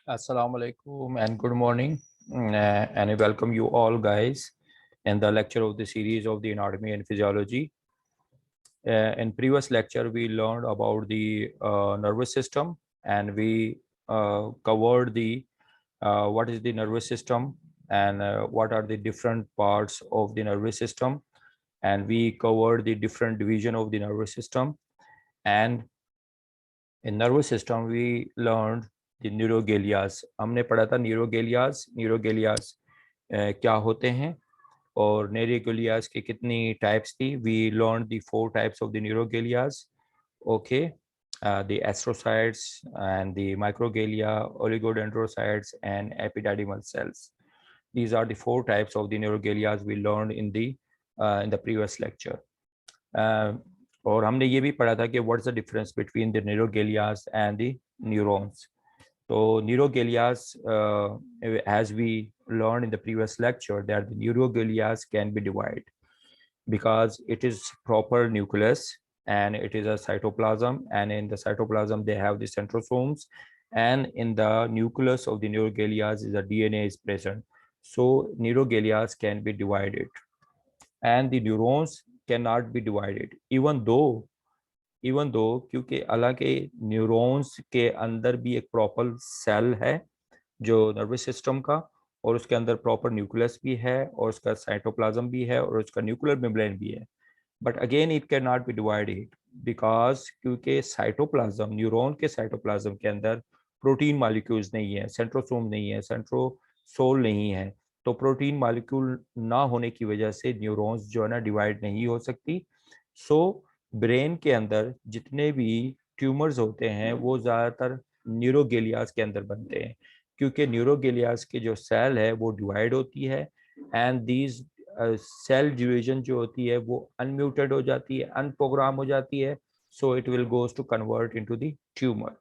Assalamu alaikum and good morning, and I welcome you all guys in the lecture of the series of the anatomy and physiology. In previous lecture, we learned about the nervous system, and we covered the what is the nervous system and what are the different parts of the nervous system, and we covered the different division of the nervous system. And in nervous system, we learned the न्यूरोगेलियास. हमने पढ़ा था न्यूरोगेलियास क्या होते हैं और न्यूरोगेलियास की कितनी types थी. We learn the 4 types of the neuroglias. Okay, the astrocytes and the microgalia, oligodendrocytes and epididymal cells. These are the 4 types of the neurogalias we learned in the previous lecture. और हमने ये भी पढ़ा था कि what's the difference between the neuroglias and the neurons. तो neurogalias, as we learned in the previous lecture, that the neurogalias can be divided because it is proper nucleus and it is a cytoplasm, and in the cytoplasm they have the centrosomes, and in the nucleus of the neurogalias is a DNA is present. So neurogalias can be divided and the neurons cannot be divided, even though क्योंकि हालांकि neurons के अंदर भी एक proper cell है जो nervous system का, और उसके अंदर प्रॉपर न्यूक्लियस भी है और उसका साइटोप्लाज्म भी है और उसका न्यूक्लियर मेम्ब्रेन भी है. But again it can not be divided because क्योंकि साइटोप्लाज्म, न्यूरॉन के साइटोप्लाज्म के अंदर प्रोटीन मॉलिक्यूल्स नहीं है, सेंट्रोसोम नहीं है, सेंट्रोसोल नहीं है. तो प्रोटीन मॉलिक्यूल ना होने की वजह से न्यूरॉन्स जो है ना डिवाइड नहीं हो सकती. सो ब्रेन के अंदर जितने भी ट्यूमर्स होते हैं वो ज़्यादातर न्यूरोगेलियास के अंदर बनते हैं, क्योंकि न्यूरोगेलियास के जो सेल है वो डिवाइड होती है एंड दीज सेल डिवीजन जो होती है वो अनम्यूटेड हो जाती है, अनप्रोग्राम हो जाती है. So it will goes to convert into the tumor,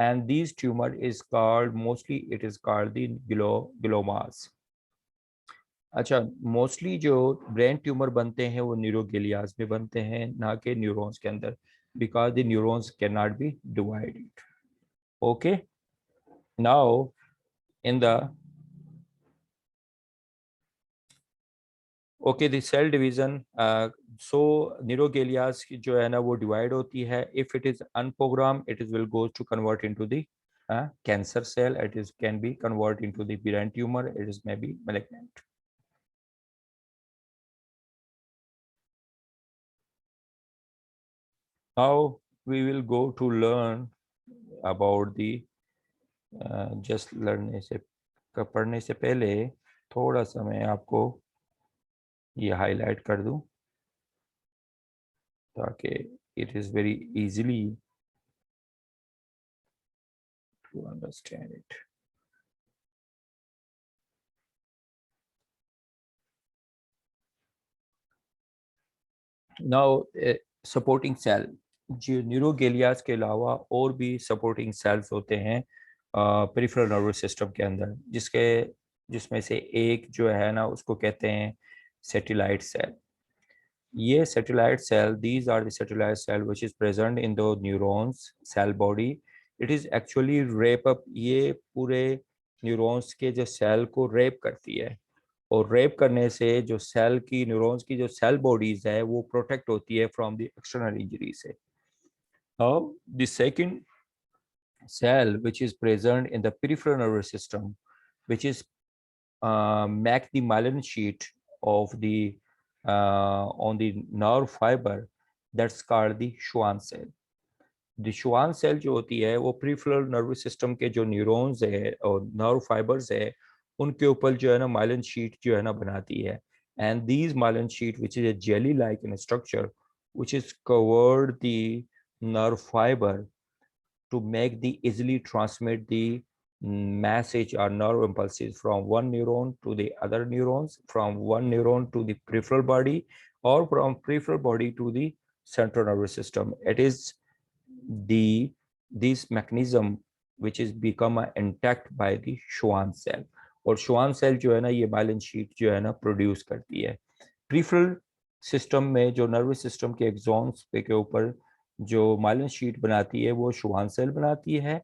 and these tumor is called, mostly it is called the gliomas. अच्छा, मोस्टली जो ब्रेन ट्यूमर बनते हैं वो न्यूरोगेलियाज में बनते हैं, ना कि न्यूरॉन्स के अंदर, because the neurons can not be divided. Okay, now in the okay the cell division. So neuroglias जो है ना वो डिवाइड होती है. If it is unprogrammed it is will go to convert into the cancer cell. It is can be convert into the brain tumor. It is maybe malignant. Now we will go to learn about the just लर्नने से पढ़ने से पहले थोड़ा सा मैं आपको ये highlight कर दूं ताकि it is very easily to understand it. Now supporting cell, जो न्यूरोगेलियास के अलावा और भी सपोर्टिंग सेल्स होते हैं पेरिफेरल नर्वस सिस्टम के अंदर, जिसमें से एक जो है ना उसको कहते हैं सैटेलाइट सेल. ये satellite cell, these are the satellite cell which is present in the neurons cell body. It is actually wrap up, ये पूरे न्यूरॉन्स के जो सेल को रेप करती है, और रेप करने से जो सेल की, न्यूरॉन्स की जो सेल बॉडीज है वो प्रोटेक्ट होती है फ्रॉम द एक्सटर्नल इंजरी से. Now the second cell which is present in the peripheral nervous system, which is make the myelin sheet of the on the nerve fiber, that's called the Schwann cell. The Schwann cell जो होती है वो peripheral nervous system के जो neurons है और nerve fibers है उनके ऊपर जो है ना myelin sheet जो है ना बनाती है. And these myelin sheet which is a jelly like in structure which is covered the nerve fiber to make the easily transmit the message or nerve impulses from one neuron to the other neurons, from one neuron to the peripheral body, or from peripheral body to the central nervous system. It is this mechanism which is become intact by the Schwann cell. और Schwann cell जो है ना ये myelin sheet जो है ना produce करती है. peripheral सिस्टम में जो नर्वस सिस्टम के एक्सॉन्स पे के ऊपर जो माइलिन शीट बनाती है वो Schwann सेल बनाती है,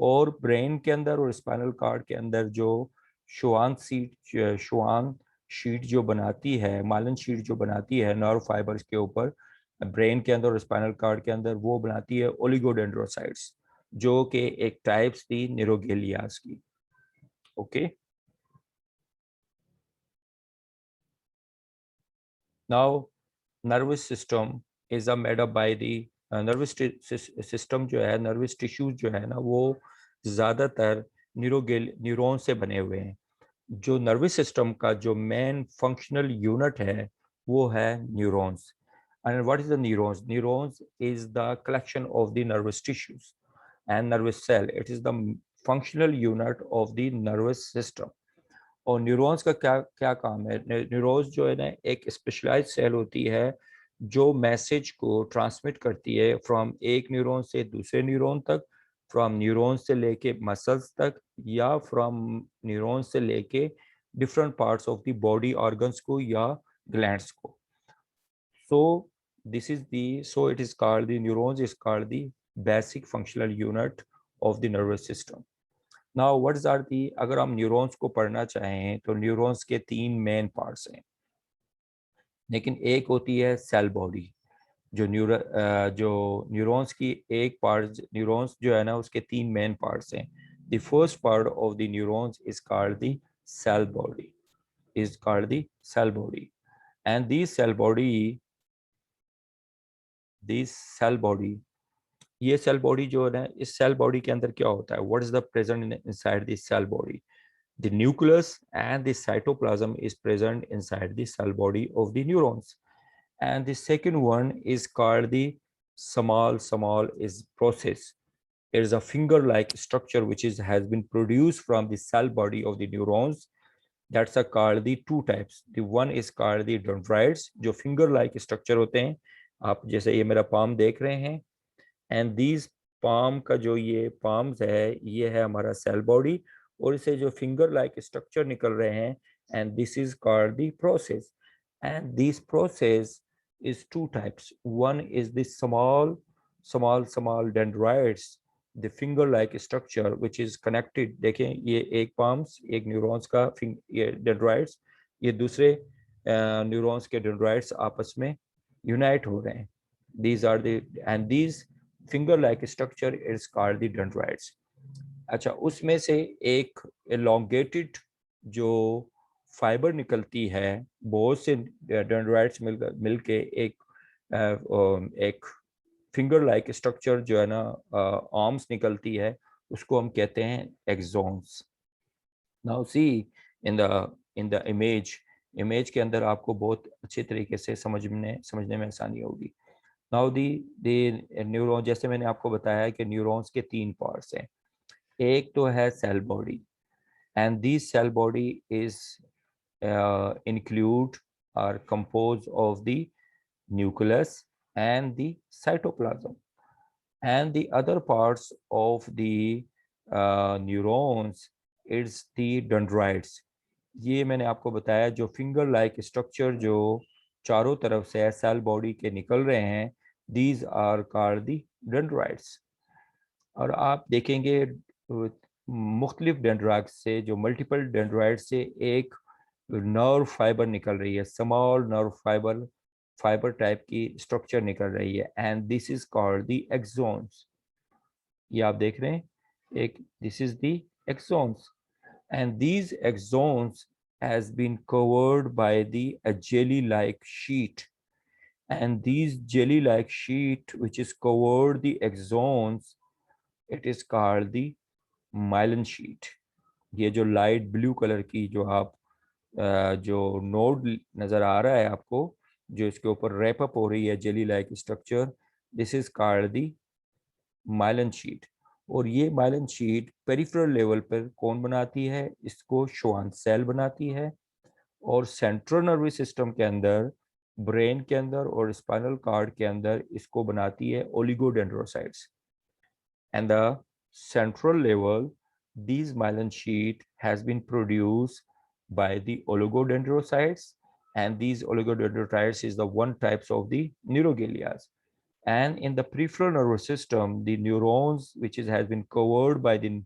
और ब्रेन के अंदर और स्पाइनल कार्ड के अंदर जो शुआन शीट जो बनाती है, मालन शीट जो बनाती है नर्व फाइबर्स के ऊपर ब्रेन के अंदर और स्पाइनल कार्ड के अंदर, वो बनाती है ओलिगोडेंड्रोसाइट्स, जो कि एक टाइप्स थी न्यूरोगेलियास की। Okay, now nervous system is made up by the nervous system जो है, नर्वस टिश्यूज जो है ना, वो ज़्यादातर न्यूरॉन से बने हुए हैं। जो नर्वस सिस्टम का जो मेन फंक्शनल यूनिट है वो है neurons. And what is the neurons? Neurons is the collection of the nervous tissues and nervous cell. It is the functional unit of the nervous system. और neurons का क्या क्या काम है? न्यूरॉन्स जो है ना, एक स्पेशलाइज्ड सेल होती है जो मैसेज को ट्रांसमिट करती है फ्रॉम एक न्यूरॉन से दूसरे न्यूरॉन तक, फ्रॉम न्यूरॉन से लेके मसल्स तक, या फ्रॉम न्यूरॉन से लेके different parts of the body organs को या ग्लैंड्स को। so so it is called, the neurons is called the basic functional unit of the nervous system. Now what's are the, अगर हम neurons को पढ़ना चाहें तो न्यूरॉन्स के तीन मेन पार्ट्स हैं, लेकिन एक होती है सेल बॉडी। जो न्यूरॉन्स की एक पार्ट, न्यूरॉन्स जो है ना, उसके तीन मेन पार्ट्स हैं। The first part of the neurons is called the cell body, is called the cell body. And this cell body, ये सेल बॉडी जो है ना, इस सेल बॉडी के अंदर क्या होता है? What is the present inside this cell body? The nucleus and the cytoplasm is present inside the cell body of the neurons. And the second one is called the small is process. It is a finger-like structure which has been produced from the cell body of the neurons. That's called the two types. The one is called the dendrites, जो finger-like structure होते हैं, आप जैसे ये मेरा palm देख रहे हैं, एंड दीज पाम का जो ये पाम्स है, ये है हमारा सेल बॉडी, और इसे जो फिंगर लाइक स्ट्रक्चर निकल रहे हैं, and this is called the process. And this process is two types. One is the small dendrites, the finger like structure which is connected। देखें, ये एक palms, एक न्यूरॉन्स का ये dendrites, ये दूसरे न्यूरॉन्स के dendrites आपस में यूनाइट हो रहे हैं। these are the and these finger like structure is called the dendrites। अच्छा, उसमें से एक elongated जो फाइबर निकलती है, बहुत से डेंड्राइट्स मिलके एक फिंगर लाइक स्ट्रक्चर जो है ना, आर्म्स निकलती है, उसको हम कहते हैं axons. Now see in the image के अंदर आपको बहुत अच्छे तरीके से समझने में आसानी होगी। नाउ दी न्यूरॉन, जैसे मैंने आपको बताया कि न्यूरॉन्स के तीन पार्ट्स हैं। एक तो है cell body, and this cell body is include or composed of the nucleus and the cytoplasm, and the other parts of the neurons is the dendrites। ये मैंने आपको बताया, जो फिंगर लाइक स्ट्रक्चर जो चारों तरफ से सेल बॉडी के निकल रहे हैं, these are called the dendrites। और आप देखेंगे मुख्तलिफ डेंड्राइट से, जो मल्टीपल डेंड्राइट से एक नर्व फाइबर निकल रही है, स्मॉल नर्व फाइबर टाइप की स्ट्रक्चर निकल रही है, and this is called the axons. ये आप देख रहे हैं, एक this is the axons, and these axons has been covered by a jelly like sheet, and these jelly like sheet which is covered the axons, it is called the myelin sheet। ये जो light blue colour की जो आप जो node नजर आ रहा है आपको, जो इसके ऊपर रैप अप हो रही है jelly like structure, this is called the Mylan sheet. और ये माइलन शीट पेरिफेरल लेवल पर कौन बनाती है? इसको श्वान सेल बनाती है, और सेंट्रल नर्वस सिस्टम के अंदर, ब्रेन के अंदर और स्पाइनल कार्ड के अंदर इसको बनाती है oligodendrocytes. And the central level, these myelin sheet has been produced by the oligodendrocytes, and these oligodendrocytes is the one types of the neurogalias, And in the peripheral nervous system, the neurons, which has been covered by the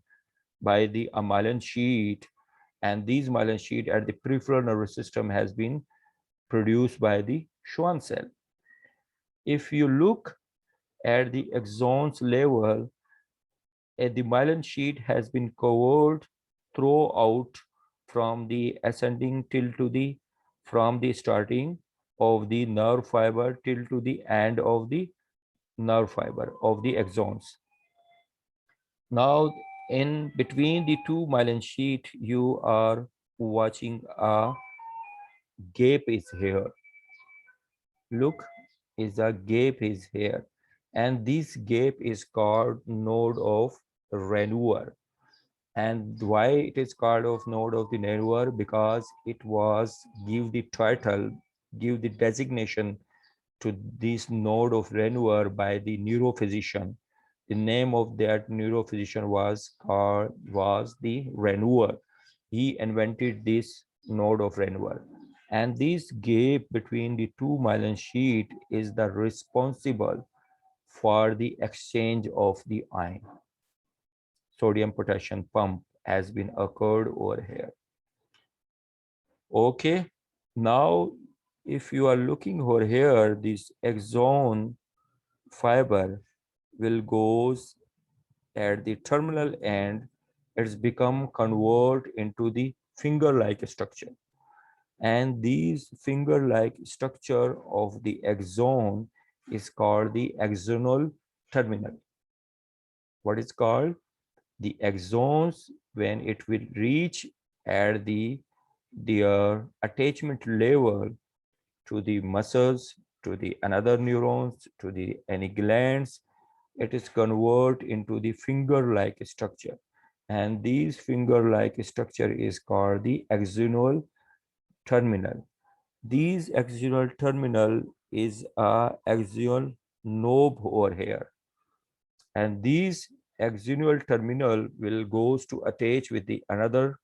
myelin sheet, and these myelin sheet at the peripheral nervous system has been produced by the Schwann cell. If you look at the axons level, the myelin sheet has been covered throughout from the ascending till to the from the starting of the nerve fiber till to the end of the nerve fiber of the axons. Now, in between the two myelin sheet, you are watching a gap is here. Look, is a gap is here, and this gap is called node of Renouvier. And why it is called of node of the Renouvier? Because it was give the title, give the designation to this node of Renouvier by the neurophysician. The name of that neurophysician was the Renouvier. He invented this node of Renouvier. And this gap between the two myelin sheet is the responsible for the exchange of the ion. Sodium potassium pump has been occurred over here. Okay, now if you are looking over here, this axon fiber will goes at the terminal end, it's become convert into the finger-like structure. And these finger-like structure of the axon is called the axonal terminal. What is called? The axons, when it will reach at their attachment level to the muscles, to the another neurons, to the any glands, it is convert into the finger-like structure. And these finger-like structure is called the axonal terminal. These axonal terminal is a axial knob over here. And these axonal terminal will goes to attach with the another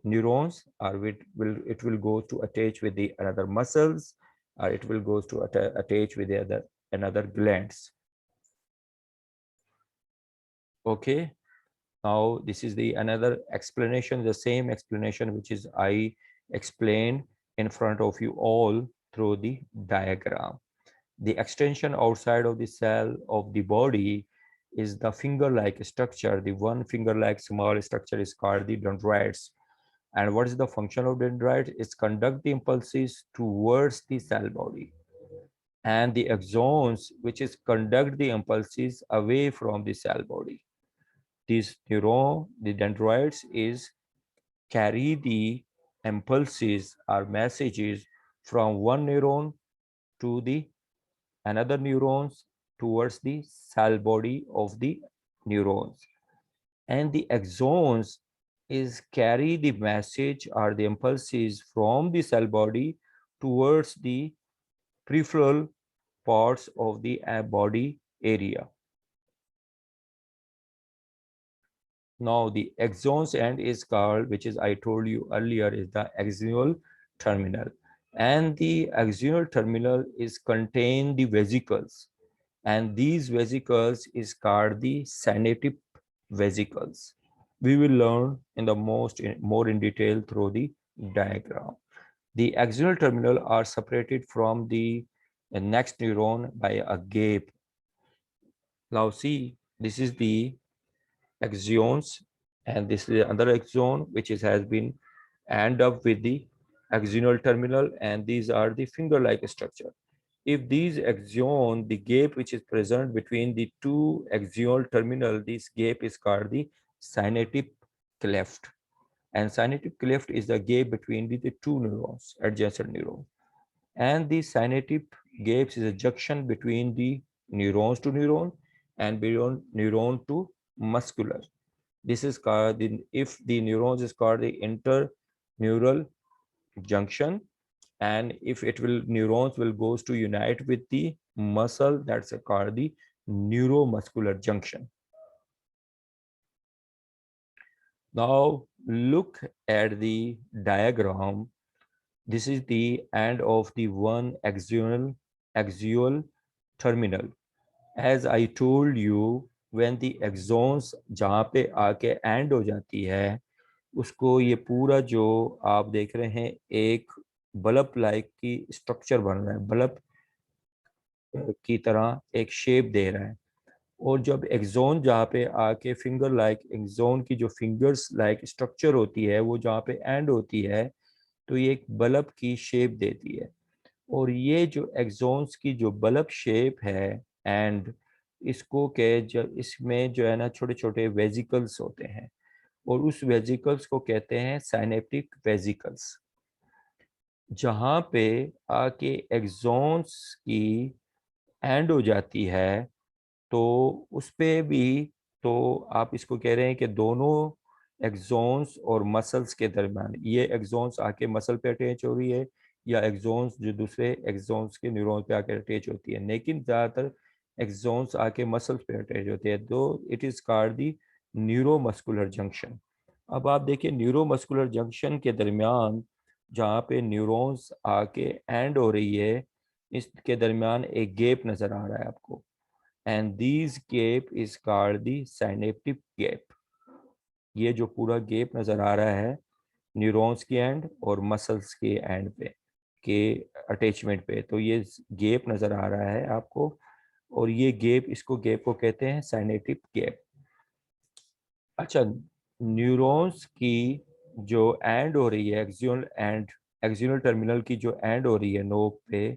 neurons, or it will go to attach with the another muscles, or it will go to attach with the other another glands. Okay, now this is the another explanation, the same explanation which is I explained in front of you all through the diagram. The extension outside of the cell of the body is the finger-like structure. The one finger-like small structure is called the dendrites. And what is the function of dendrites? It's conduct the impulses towards the cell body. And the axons, which is conduct the impulses away from the cell body. This neuron, the dendrites, is carry the impulses or messages from one neuron to the another neurons towards the cell body of the neurons. And the axons is carry the message or the impulses from the cell body towards the peripheral parts of the body area. Now the axons end is called, which is I told you earlier, is the axonal terminal. And the axonal terminal is contain the vesicles. And these vesicles is called the synaptic vesicles. We will learn in the more in detail through the diagram. The axonal terminal are separated from the next neuron by a gap. Now see, this is the axons, and this is another axon which has been end up with the axonal terminal, and these are the finger-like structure. If these axon, the gap which is present between the two axonal terminal, this gap is called the synaptic cleft. And synaptic cleft is the gap between the two neurons, adjacent neurons. And the synaptic gaps is a junction between the neurons to neuron and beyond neuron to muscular. This is called if the neurons is called the interneural junction, and if it will neurons will goes to unite with the muscle, that's called the neuromuscular junction. Now look at the diagram. This is the end of the one axial terminal. As I told you, when the axons जहाँ पे आके and हो जाती है, उसको ये पूरा जो आप देख रहे हैं एक बल्ब लाइक की स्ट्रक्चर बन रहा है, बल्ब की तरह एक शेप दे रहा है। और जब एक्सोन जहाँ पे आके फिंगर लाइक एक्सोन की जो फिंगर्स लाइक स्ट्रक्चर होती है वो जहाँ पे एंड होती है, तो ये एक बल्ब की शेप देती है। और ये जो एक्सोन्स की जो बल्ब शेप है एंड इसको के जब इसमें जो है ना छोटे छोटे वेजिकल्स होते हैं, और उस वेजिकल्स को कहते हैं साइनेप्टिक वेजिकल्स। जहाँ पे आके एक्सोन्स की एंड हो जाती है, तो उस पे भी, तो आप इसको कह रहे हैं कि दोनों एक्सोन्स और मसल्स के दरमियान ये एक्सोन्स आके मसल पे अटैच हो रही है, या एक्सोन्स जो दूसरे एक्सोन्स के न्यूरॉन पे आके अटैच होती है, लेकिन ज़्यादातर एक्सोन्स आके मसल्स पे अटैच होते हैं, तो it is called the neuromuscular junction. अब आप देखिए न्यूरोमस्कुलर जंक्शन के दरमियान जहाँ पे न्यूरॉन्स आके एंड हो रही है, इसके दरमियान एक गैप नज़र आ रहा है आपको, and these gap is called the synaptic gap। ये जो पूरा गैप नजर आ रहा है न्यूरॉन्स के एंड और मसल्स के एंड पे के अटैचमेंट पे, तो ये गैप नजर आ रहा है आपको, और ये गैप, इसको गैप को कहते हैं साइनेटिक गैप। अच्छा, न्यूरॉन्स की जो एंड हो रही है एक्सियल एंड एक्सियल टर्मिनल की जो एंड हो रही है नोक पे,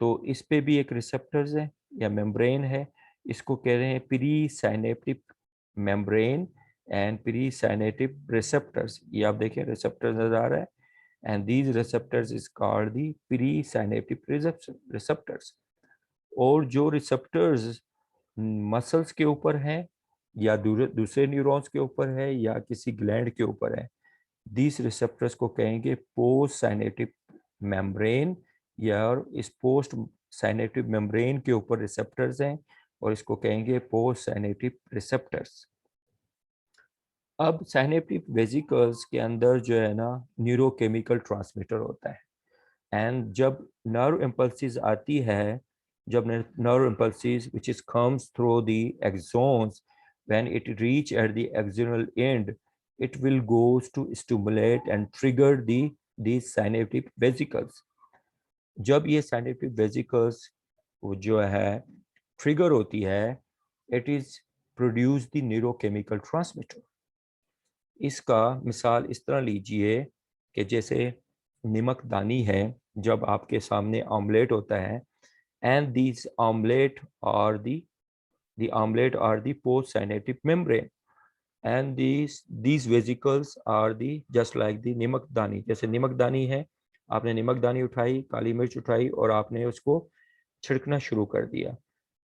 तो इस पे भी एक रिसेप्टर्स है या मेम्ब्रेन है। इसको कह रहे हैं pre synaptic membrane and pre synaptic receptors. ये आप देखिए रिसेप्टर्स नजर आ रहा है, and these receptors is called the pre synaptic receptors. और जो रिसेप्टर्स मसल्स के ऊपर हैं या दूसरे न्यूरॉन्स के ऊपर है या किसी ग्लैंड के ऊपर है, दिस रिसेप्टर्स को कहेंगे पोस्ट साइनेटिक मेम्ब्रेन, या और इस पोस्ट साइनेटिक मेम्ब्रेन के ऊपर रिसेप्टर्स हैं और इसको कहेंगे पोस्ट साइनेटिक रिसेप्टर्स। अब साइनेप्टिक वेसिकल्स के अंदर जो है ना न्यूरोकेमिकल ट्रांसमीटर होता है, एंड जब नर्व इम्पल्सिस आती है, जब nerve impulses which is comes through the axons, when it reach at the axonal end, it will goes to stimulate and trigger these synaptic vesicles। जब ये synaptic vesicles जो है ट्रिगर होती है, it is produce the neurochemical transmitter। इसका मिसाल इस तरह लीजिए कि जैसे नमकदानी है, जब आपके सामने ऑमलेट होता है, and these omelette are the omelette are the postsynaptic membrane, and these vesicles are the just like the नमकदानी। जैसे नमकदानी है, आपने नमकदानी उठाई, काली मिर्च उठाई और आपने उसको छिड़कना शुरू कर दिया।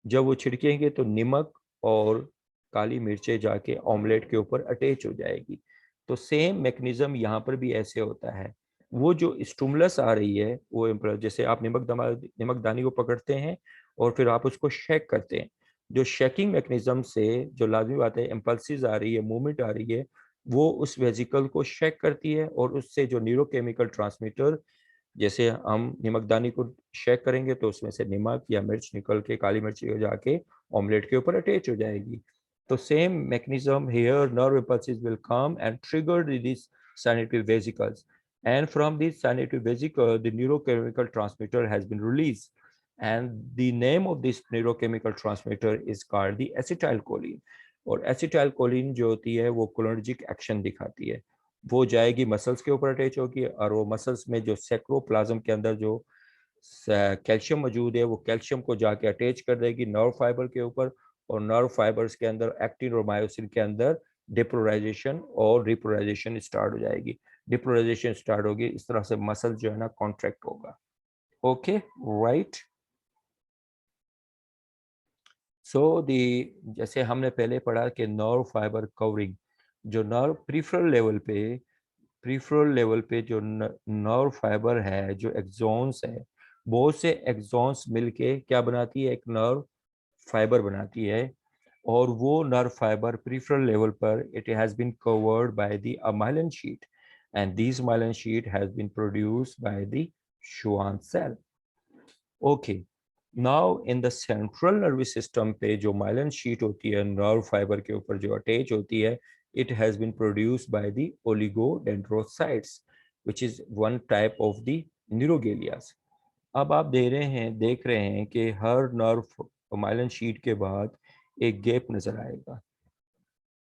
जब वो छिड़केंगे तो नमक और काली मिर्चें जाके ऑमलेट के ऊपर अटैच हो जाएगी। तो सेम मैकेनिज्म यहाँ पर भी ऐसे होता है। वो जो स्टिमुलस आ रही है वो जैसे आप नमकदानी को पकड़ते हैं और फिर आप उसको शेक करते हैं, जो शेकिंग मैकेनिज्म से जो लाजमी बात है इम्पल्सिस आ रही है, मूवमेंट आ रही है, वो उस वेजिकल को शेक करती है और उससे जो न्यूरोकेमिकल ट्रांसमीटर, जैसे हम नमकदानी को शेक करेंगे तो उसमें से नमक या मिर्च निकल के काली मिर्च हो जाके ऑमलेट के ऊपर अटैच हो जाएगी। तो same mechanism here, nerve impulses will come and trigger this synaptic vesicles, and from this synaptic vesicle the neurochemical transmitter has been released, and the name of this neurochemical transmitter is called the acetylcholine। और acetylcholine जो होती है वो cholinergic action दिखाती है, वो जाएगी muscles के ऊपर अटैच होगी, और वो मसल्स में जो सेक्रोप्लाज्म के अंदर जो कैल्शियम मौजूद है वो कैल्शियम को जाके अटैच कर देगी नर्व फाइबर के ऊपर, और नर्व फाइबर्स के अंदर एक्टिन और मायोसिन के अंदर डिपोलराइजेशन और रिपोलराइजेशन स्टार्ट हो जाएगी। डिपोलराइजेशन स्टार्ट होगी, इस तरह से मसल जो है ना कॉन्ट्रैक्ट होगा। Okay, right. सो दी, जैसे हमने पहले पढ़ा कि नर्व फाइबर कवरिंग, जो नर्व प्रीफ्रल लेवल पे जो नर्व फाइबर है, जो एक्सॉन्स है, बहुत से एक्सॉन्स मिलके क्या बनाती है, एक नर्व फाइबर बनाती है। और वो नर्व फाइबर प्रीफ्रल लेवल पर it has been covered by the myelin sheath, and this myelin sheath has been produced by the Schwann cell। Okay, now in the central nervous system पे जो myelin sheath होती है nerve fibre के ऊपर जो attach होती है, it has been produced by the oligodendrocytes which is one type of the neurogalias. अब आप देख रहे हैं कि हर नर्व माइलिन शीट के बाद एक गैप नजर आएगा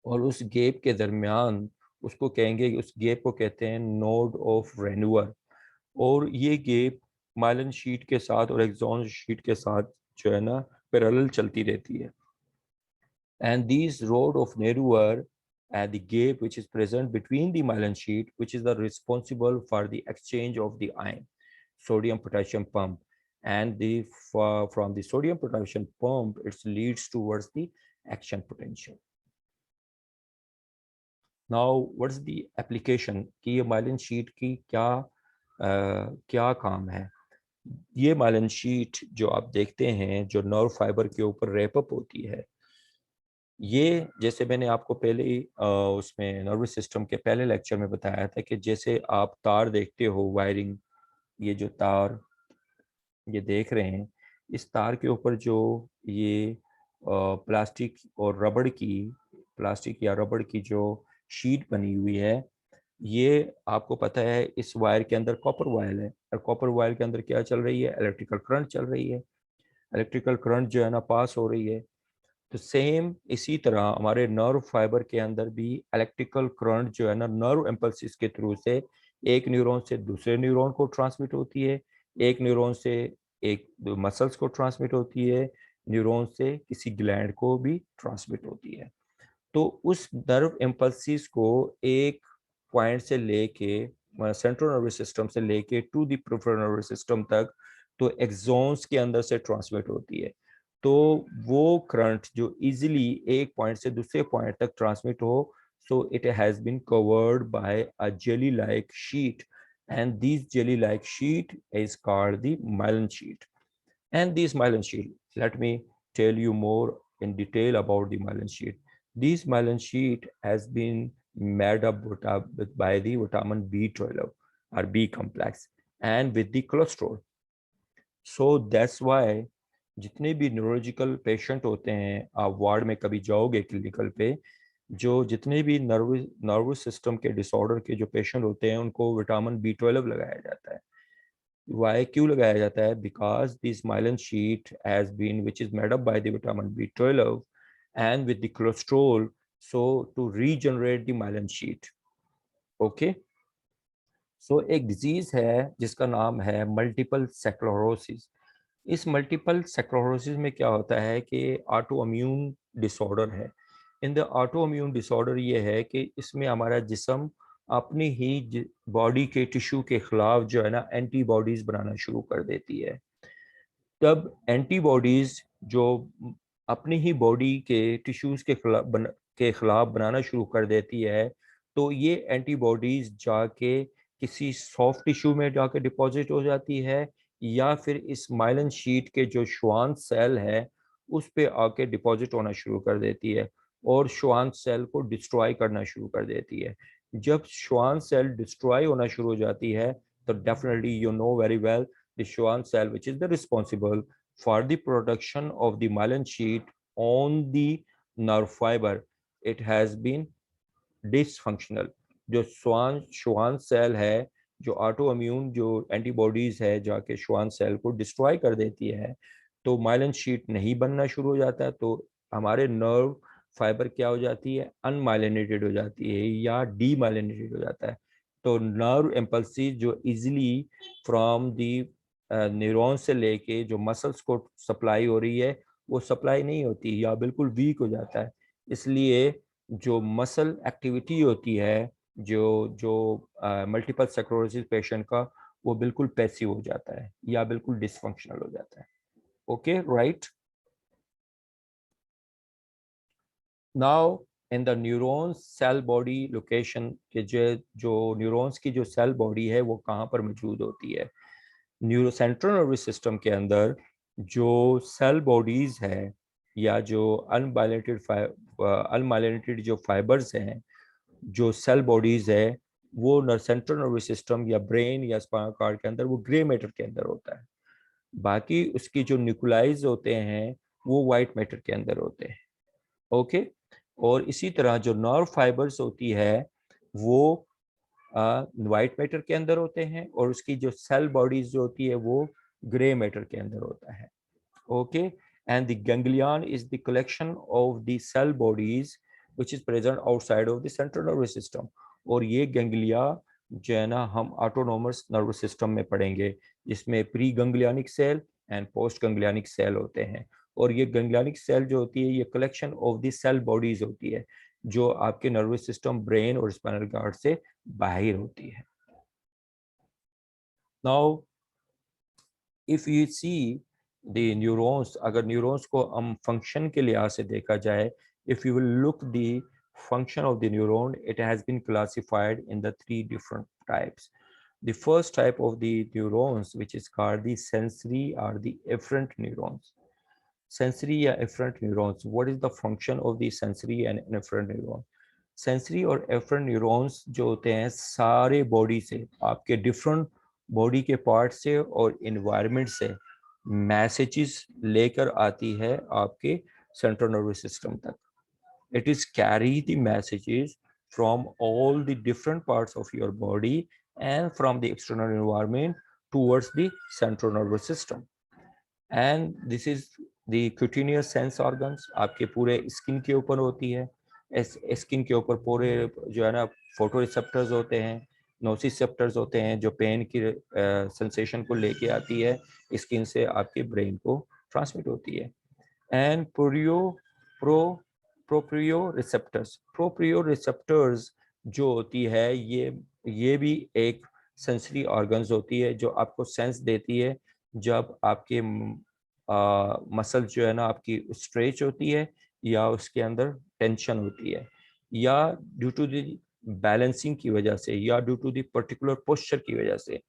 और उस गैप के दरमियान उसको कहेंगे, उस गैप को कहते हैं नोड ऑफ रेन्यूअर। और ये गैप माइलिन शीट के साथ और एक्सॉन शीट के साथ जो है ना पैरेलल चलती रहती है। And these road of Neruar and the gap which is present between the myelin sheet, which is the responsible for the exchange of the ion, sodium potassium pump, and the from the sodium potassium pump, it leads towards the action potential. Now, what's the application कि ये myelin sheet की क्या काम है? ये myelin sheet जो आप देखते हैं, जो nerve fiber के ऊपर wrap up होती है, ये जैसे मैंने आपको पहले ही उसमें नर्वस सिस्टम के पहले लेक्चर में बताया था कि जैसे आप तार देखते हो वायरिंग, ये जो तार ये देख रहे हैं, इस तार के ऊपर जो ये प्लास्टिक और रबड़ की प्लास्टिक या रबड़ की जो शीट बनी हुई है, ये आपको पता है इस वायर के अंदर कॉपर वायर है और कॉपर वायर के अंदर क्या चल रही है, इलेक्ट्रिकल करंट चल रही है। इलेक्ट्रिकल करंट जो है ना पास हो रही है। तो सेम इसी तरह हमारे नर्व फाइबर के अंदर भी इलेक्ट्रिकल करंट जो है ना नर्व इम्पल्सिस के थ्रू से एक न्यूरॉन से दूसरे न्यूरॉन को ट्रांसमिट होती है, एक न्यूरॉन से एक मसल्स को ट्रांसमिट होती है, न्यूरॉन से किसी ग्लैंड को भी ट्रांसमिट होती है। तो उस नर्व इम्पल्सिस को एक पॉइंट से लेके सेंट्रल नर्वस सिस्टम से लेके to the peripheral nervous system तक तो एक्सॉन्स के अंदर से ट्रांसमिट होती है। तो वो करंट जो इजीली एक पॉइंट से दूसरे पॉइंट तक ट्रांसमिट हो, so it has been covered by a jelly like sheet, and this jelly like sheet is called the myelin sheet. And this myelin sheet, let me tell you more in detail about the myelin sheet. This myelin sheet has been made up by the vitamin B12 or B complex and with the cholesterol. So that's why जितने भी neurological patient होते हैं, आप ward में कभी जाओगे clinical पे, जो जितने भी नर्वस सिस्टम के डिसऑर्डर के जो पेशेंट होते हैं उनको विटामिन B12 लगाया जाता है। वाई क्यों लगाया जाता है? Because this myelin sheath has been which is made up by the vitamin B12 and with the cholesterol, so to regenerate the myelin sheath. Okay, so एक डिजीज है जिसका नाम है मल्टीपल स्क्लेरोसिस। इस मल्टीपल स्क्लेरोसिस में क्या होता है कि ऑटो इम्यून डिसऑर्डर है। In the autoimmune disorder ये है कि इसमें हमारा जिस्म अपनी ही बॉडी के टिश्यू के खिलाफ जो है ना एंटीबॉडीज बनाना शुरू कर देती है। तब एंटीबॉडीज जो अपनी ही बॉडी के टिश्यूज के खिलाफ बनाना शुरू कर देती है, तो ये एंटीबॉडीज जाके किसी सॉफ्ट टिश्यू में जाके डिपॉजिट हो जाती है या फिर इस माइलिन शीट के जो श्वान सेल है उस पे आके डिपॉजिट होना शुरू कर देती है और श्वान सेल को डिस्ट्रॉय करना शुरू कर देती है। जब श्वान सेल डिस्ट्रॉय होना शुरू हो जाती है तो definitely you know very well the Schwann cell, which is the responsible for the production of the myelin sheet on the nerve fiber, it has been dysfunctional. जो श्वान सेल है, जो auto immune जो antibodies है जाके Schwann cell को destroy कर देती है, तो माइलिन शीट नहीं बनना शुरू हो जाता है। तो हमारे नर्व फाइबर क्या हो जाती है? अनमाइलिनेटेड हो जाती है या डीमाइलिनेटेड हो जाता है। तो नर्व इम्पल्सिस जो इजीली फ्रॉम दी न्यूरॉन से लेके जो मसल्स को सप्लाई हो रही है वो सप्लाई नहीं होती या बिल्कुल वीक हो जाता है। इसलिए जो मसल एक्टिविटी होती है जो जो मल्टीपल स्क्लेरोसिस पेशेंट का, वो बिल्कुल पैसिव हो जाता है या बिल्कुल डिसफंक्शनल हो जाता है। Okay, right. Now in the neurons cell body location के जो न्यूरॉन्स की जो सेल बॉडी है वो कहाँ पर मौजूद होती है? न्यूरो सेंट्रल नर्वस सिस्टम के अंदर जो सेल बॉडीज है या जो अनमाइलिनेटेड जो फाइबर्स हैं, जो सेल बॉडीज है, वो सेंट्रल नर्वस सिस्टम या ब्रेन या स्पाइनल कॉर्ड के अंदर वो ग्रे मैटर के अंदर होता है। बाकी उसकी जो न्यूक्लाइज होते हैं वो वाइट मैटर के अंदर होते हैं। ओके, और इसी तरह जो नर्व फाइबर्स होती है वो वाइट मैटर के अंदर होते हैं, और उसकी जो सेल बॉडीज जो होती है वो ग्रे मैटर के अंदर होता है। Okay, and the ganglion is the collection of the cell bodies which is present outside of the central nervous system. और ये गैंग्लिया जो है ना हम ऑटोनोमस नर्वस सिस्टम में पढ़ेंगे, जिसमें preganglionic cell and postganglionic cell होते हैं। और ये गैंग्लियनिक सेल जो होती है ये collection of the cell bodies होती है जो आपके नर्वस सिस्टम, ब्रेन और स्पाइनल कॉर्ड से बाहर होती है। Now if you see the neurons, अगर न्यूरॉन्स को हम फंक्शन के लिहाज से देखा जाए, if you will look the function of the neuron, it has been classified in the 3 different types. The first type of the neurons, which is called the sensory or the efferent neurons. Sensory या efferent neurons, what is the function of the sensory and efferent neuron? Sensory और efferent neurons जो होते हैं सारे body से, आपके different body के part से और इन्वायरमेंट से मैसेजेस लेकर आती है आपके सेंट्रल नर्वस सिस्टम तक। It is carry the messages from all the different parts of your body and from the external environment towards the central nervous system. And this is the cutaneous sense organs, आपके पूरे skin के ऊपर होती है। Skin के ऊपर पूरे जो है ना फोटो रिसेप्टर्स होते हैं, नोसिसेप्टर्स होते हैं जो पेन की सेंसेशन को लेके आती है स्किन से आपके ब्रेन को ट्रांसमिट होती है। एंड प्रोप्रियो रिसेप्टर्स जो होती है ये भी एक सेंसरी ऑर्गन्स होती है जो आपको सेंस देती है जब आपके मसल जो है ना आपकी स्ट्रेच होती है या उसके अंदर टेंशन होती है, या ड्यू टू द बैलेंसिंग की वजह से, या due to the particular posture की वजह से।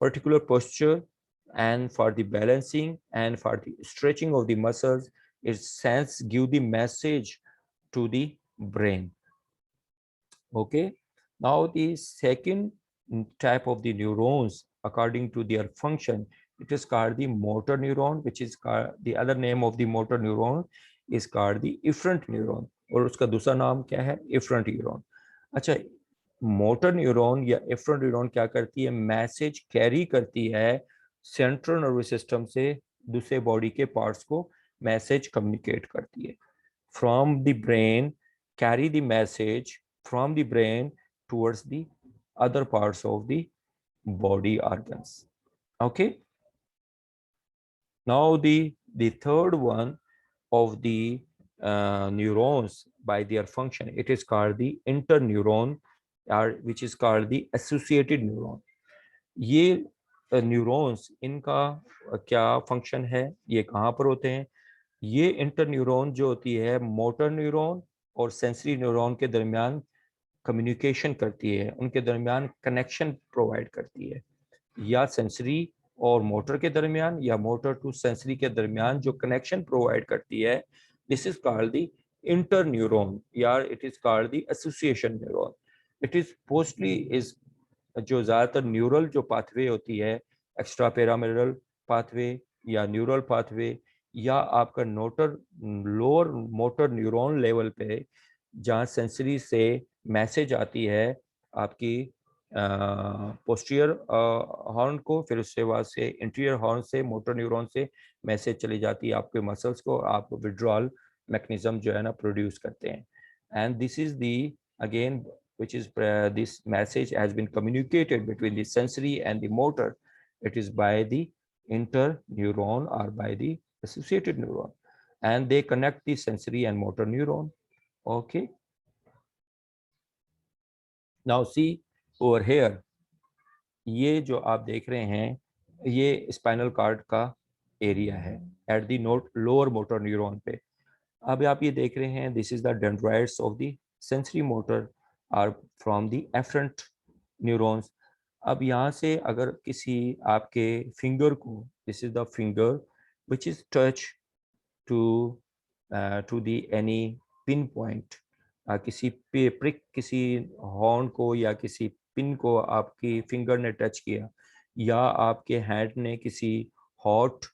particular posture and for the balancing and for the stretching of the muscles, its sense give the message to the brain. Okay, now the second type of the neurons according to their function, it is called the motor neuron, which is called, the other name of the motor neuron is called the efferent neuron, और उसका दूसरा नाम क्या है, efferent neuron। अच्छा, motor neuron या efferent neuron क्या करती है, मैसेज कैरी करती है सेंट्रल नर्वस सिस्टम से दूसरे बॉडी के पार्ट्स को मैसेज कम्युनिकेट करती है। From the brain, carry the message from the brain towards the other parts of the body organs. Okay, now the third one of the neurons by their function, it is called the interneuron, or which is called the associated neuron। ये neurons इनका क्या function है, ये कहाँ पर होते हैं? ये इंटरन्यूरॉन जो होती है मोटर न्यूरॉन और सेंसरी न्यूरॉन के दरमियान कम्युनिकेशन करती है, उनके दरमियान कनेक्शन प्रोवाइड करती है, या सेंसरी और मोटर के दरमियान या मोटर टू सेंसरी के दरमियान जो कनेक्शन प्रोवाइड करती है, this is called the interneuron, या it is called the association neuron. It is mostly is जो ज़्यादातर न्यूरल जो पाथवे होती है, एक्स्ट्रा पैरामिरल पाथवे या न्यूरल पाथवे, या आपका नोटर लोअर मोटर न्यूरॉन लेवल पे जहाँ सेंसरी से मैसेज आती है आपकी पोस्टीरियर हॉर्न को, फिर उसके बाद से इंटीरियर हॉर्न से मोटर न्यूरॉन से मैसेज चली जाती है आपके मसल्स को, आप विड्रॉल मैकेनिज्म जो है ना प्रोड्यूस करते हैं। And this is the again which is this message has been communicated between the sensory and the motor. It is by the interneuron or by the associated neuron, and they connect the sensory and motor neuron. Okay, now see over here, ये जो आप देख रहे हैं ये spinal cord का area है at the note lower motor neuron पे। अब आप ये देख रहे हैं this is the dendrites of the sensory motor are from the afferent neurons. अब यहाँ से अगर किसी आपके फिंगर को, this is the finger which is touch to to the any pin point, किसी प्रिक, किसी हॉर्न को या किसी पिन को आपकी फिंगर ने टच किया, या आपके हैंड ने किसी हॉट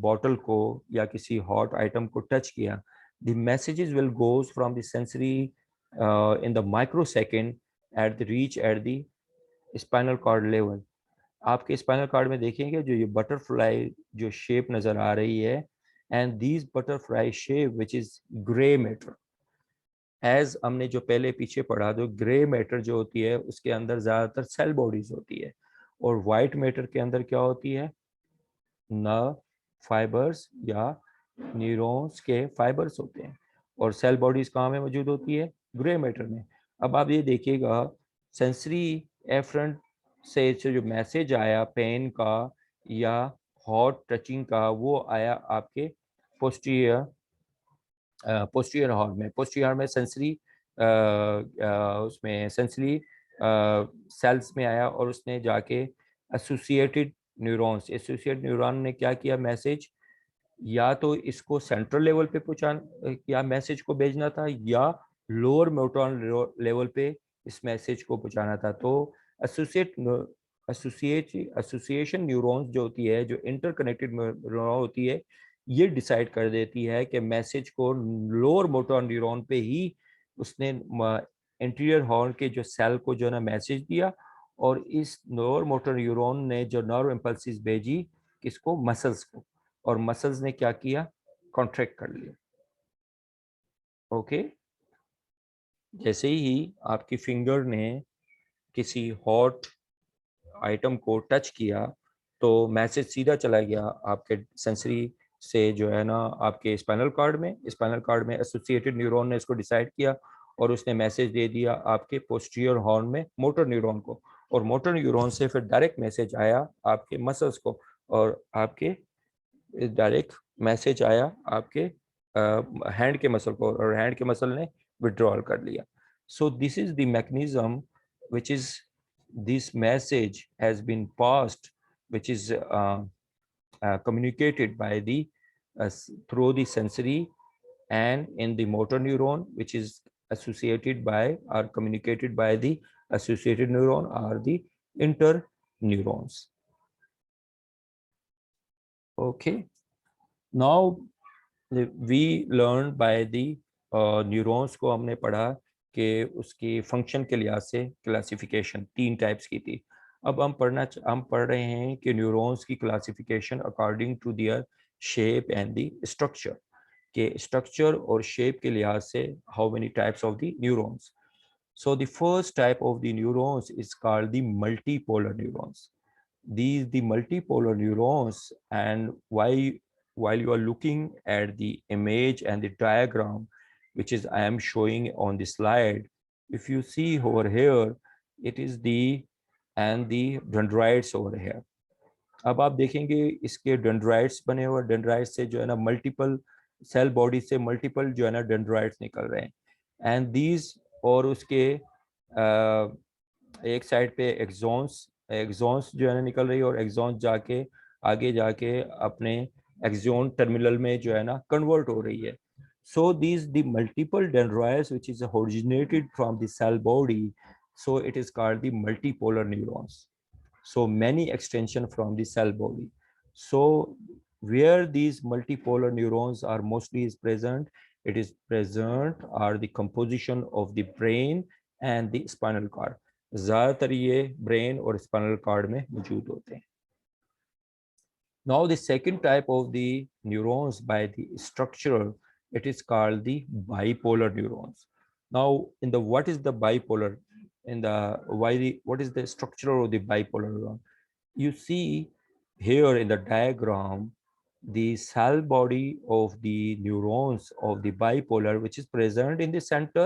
बॉटल को या किसी हॉट आइटम को टच किया, the messages will goes from the sensory in the microsecond at the reach at the spinal cord level. आपके स्पाइनल कॉर्ड में देखेंगे जो ये बटरफ्लाई जो शेप नजर आ रही है, and these butterfly shape which is grey matter, as हमने जो पहले पीछे पढ़ा, जो ग्रे मैटर जो होती है उसके अंदर ज्यादातर सेल बॉडीज होती है, और वाइट मैटर के अंदर क्या होती है, नर्व फाइबर्स या न्यूरॉन्स के फाइबर्स होते हैं, और सेल बॉडीज कहाँ में मौजूद होती है, ग्रे मैटर में। अब आप ये देखिएगा सेंसरी एफरेंट से जो मैसेज आया पेन का या हॉट टचिंग का, वो आया आपके पोस्टीरियर पोस्टीरियर हॉर्न में। पोस्टीरियर में सेंसरी उसमें सेंसरी सेल्स में आया, और उसने जाके एसोसिएटेड न्यूरॉन ने क्या किया, मैसेज या तो इसको सेंट्रल लेवल पे पहुंचा या मैसेज को भेजना था, या लोअर मोटर लेवल पे इस मैसेज को पहुंचाना था। तो एसोसिएट एसोसिएशन न्यूरॉन्स जो होती है, जो इंटरकनेक्टेड न्यूरॉन होती है, ये डिसाइड कर देती है कि मैसेज को लोअर मोटर न्यूरॉन पे ही उसने इंटीरियर हॉर्न के जो सेल को जो है ना मैसेज दिया, और इस लोअर मोटर न्यूरॉन ने जो नर्व इम्पल्सिस भेजी किसको, मसल्स को, और मसल्स ने क्या किया, कॉन्ट्रैक्ट कर लिया। ओके, जैसे ही आपकी फिंगर ने किसी हॉट आइटम को टच किया, तो मैसेज सीधा चला गया आपके सेंसरी से जो है ना आपके स्पाइनल कार्ड में एसोसिएटेड न्यूरॉन ने इसको डिसाइड किया, और उसने मैसेज दे दिया आपके पोस्टीरियर हॉर्न में मोटर न्यूरॉन को, और मोटर न्यूरॉन से फिर डायरेक्ट मैसेज आया आपके मसल्स को, और आपके डायरेक्ट मैसेज आया आपके हैंड के मसल को, और हैंड के मसल ने विड्रॉल कर लिया। So this is the mechanism which is this message has been passed, which is communicated by the through the sensory and in the motor neuron, which is associated by or communicated by the associated neuron or the interneurons. Okay, now we learned by the neurons को हमने पढ़ा कि उसकी function के लिहाज से classification 3 types की थी। अब हम पढ़ रहे हैं कि न्यूरॉन्स की classification according to their shape and the structure, के स्ट्रक्चर और शेप के लिहाज से how many types of the neurons. So the first type of the neurons is called the multipolar neurons. These the multipolar neurons, and why, while you are looking at the image and the diagram which is I am showing on the slide, if you see over here, it is the and the dendrites over here. अब आप देखेंगे इसके dendrites बने हुए, dendrites से जो है ना मल्टीपल सेल बॉडी से मल्टीपल जो है ना डेंड्राइट्स निकल रहे हैं, एंड दीज, और उसके एक साइड पे एक्सॉन्स जो है ना निकल रही है, और एक्सॉन्स जाके आगे जाके अपने एक्सॉन टर्मिनल में जो है ना कन्वर्ट हो रही है। So these the multiple dendrites which is originated from the cell body, so it is called the multipolar neurons. So many extension from the cell body. So where these multipolar neurons are mostly is present, it is present are the composition of the brain and the spinal cord. ज़्यादातर ये brain और spinal cord में मौजूद होते हैं. Now the second type of the neurons by the structure, it is called the bipolar neurons. Now in the what is the bipolar, in the what is the structure of the bipolar neuron? You see here in the diagram the cell body of the neurons of the bipolar, which is present in the center,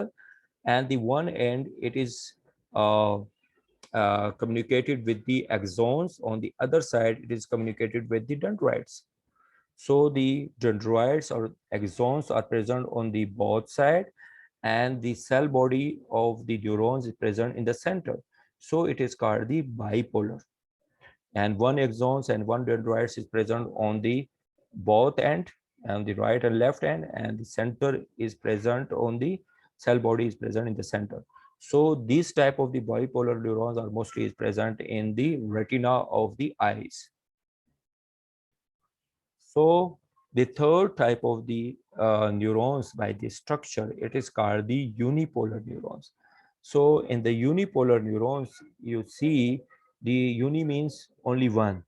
and the one end it is communicated with the axons. On the other side it is communicated with the dendrites. So the dendrites or axons are present on the both side, and the cell body of the neurons is present in the center. So it is called the bipolar, and one axons and one dendrites is present on the both end, and the right and left end, and the center is present on the cell body is present in the center. So this type of the bipolar neurons are mostly is present in the retina of the eyes. So the third type of the neurons by the structure, it is called the unipolar neurons. So in the unipolar neurons, you see the uni means only one.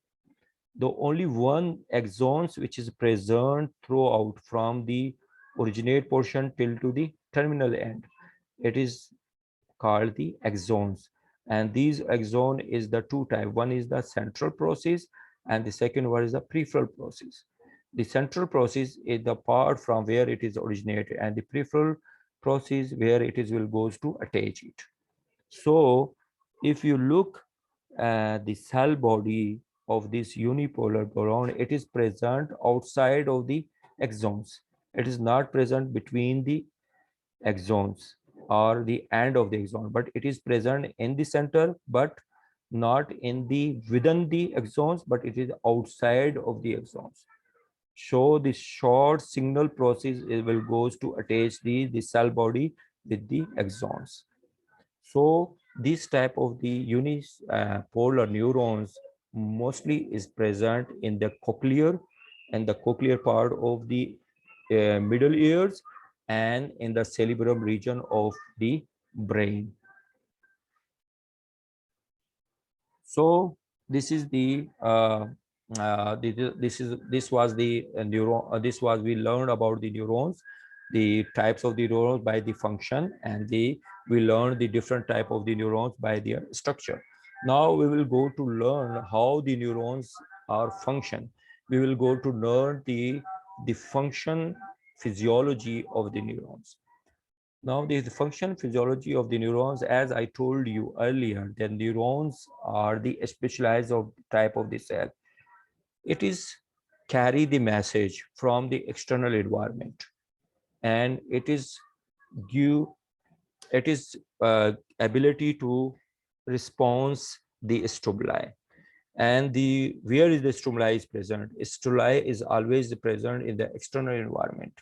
The only one axons which is present throughout from the originate portion till to the terminal end. It is called the axons. And these axon is the two type. One is the central process and the second one is the peripheral process. The central process is the part from where it is originated, and the peripheral process where it is will goes to attach it. So if you look at the cell body of this unipolar neuron, it is present outside of the axons. It is not present between the axons or the end of the axon, but it is present in the center, but not in the within the axons, but it is outside of the axons. So the short signal process it will goes to attach the cell body with the axons. So this type of the unipolar neurons mostly is present in the cochlear and the cochlear part of the middle ears and in the cerebrum region of the brain. So this is the this was the neuron. This was we learned about the neurons, the types of the neurons by the function, and we learned the different type of the neurons by their structure. Now we will go to learn how the neurons are function. We will go to learn the function physiology of the neurons. Now, the function physiology of the neurons, as I told you earlier, the neurons are the specialized of type of the cell. It is carry the message from the external environment, and it is give it is ability to response the stimuli. And the where is the stimuli is present? Stimuli is always present in the external environment.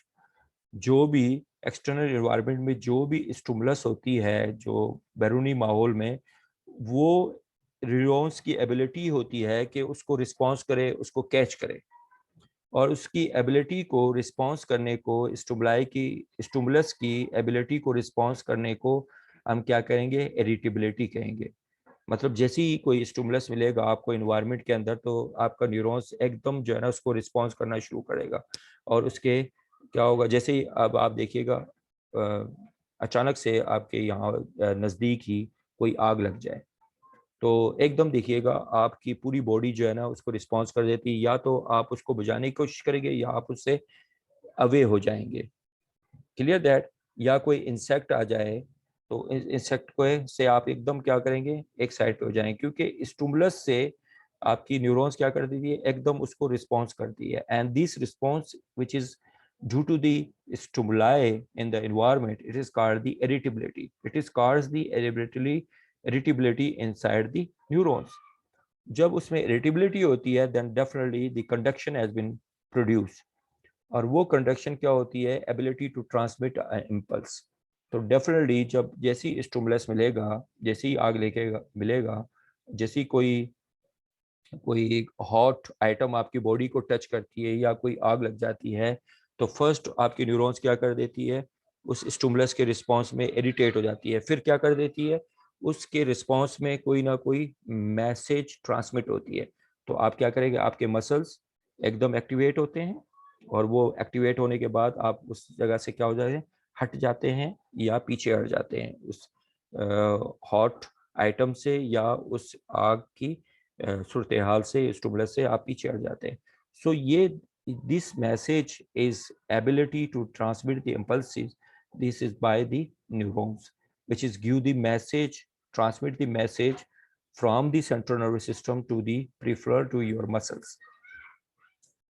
जो भी external environment में जो भी stimulus होती है, जो बैरूनी माहौल में, वो न्यूरॉन्स की एबिलिटी होती है कि उसको रिस्पॉन्स करे, उसको कैच करे, और उसकी एबिलिटी को रिस्पॉन्स करने को स्टिमुलस की एबिलिटी को रिस्पॉन्स करने को हम क्या करेंगे? इरिटेबिलिटी कहेंगे। मतलब जैसे ही कोई स्टिमुलस मिलेगा आपको इन्वायरमेंट के अंदर, तो आपका न्यूरॉन्स एकदम जो है ना उसको रिस्पॉन्स करना शुरू करेगा, और उसके क्या होगा? जैसे ही अब आप देखिएगा अचानक से आपके यहाँ नज़दीक ही कोई आग लग जाए, तो एकदम देखिएगा आपकी पूरी बॉडी जो है ना उसको रिस्पॉन्स कर देती है। या तो आप उसको बुझाने की कोशिश करेंगे या आप उससे अवे हो जाएंगे। Clear that? या कोई इंसेक्ट आ जाए तो इंसेक्ट को से आप एकदम क्या करेंगे? एक साइड पे हो जाएंगे, क्योंकि स्टिमुलस से आपकी न्यूरॉन्स क्या कर देती है? एकदम उसको रिस्पॉन्स करती है। And this response which is due to the stimuli in the environment, it is called the irritability. It is causes the irritability inside the neurons. जब उसमें irritability होती है, then definitely the conduction has been produced. और वो conduction क्या होती है? Ability to transmit impulse. तो डेफिनेटली जब जैसी स्टिमुलस मिलेगा, जैसी आग लेके मिलेगा, जैसी कोई कोई हॉट आइटम आपकी बॉडी को टच करती है या कोई आग लग जाती है, तो फर्स्ट आपकी न्यूरॉन्स क्या कर देती है? उस स्टिमुलस के रिस्पॉन्स में इरिटेट हो जाती है। फिर क्या कर देती है? उसके रिस्पॉन्स में कोई ना कोई मैसेज ट्रांसमिट होती है। तो आप क्या करेंगे? आपके मसल्स एकदम एक्टिवेट होते हैं, और वो एक्टिवेट होने के बाद आप उस जगह से क्या हो जाते हैं? हट जाते हैं या पीछे हट जाते हैं उस हॉट आइटम से, या उस आग की सूरत हाल से, स्टिमुलस से आप पीछे हट जाते हैं। सो ये this message is ability to transmit the impulses. This is by the neurons, which is give the message, transmit the message from the central nervous system to the peripheral to your muscles.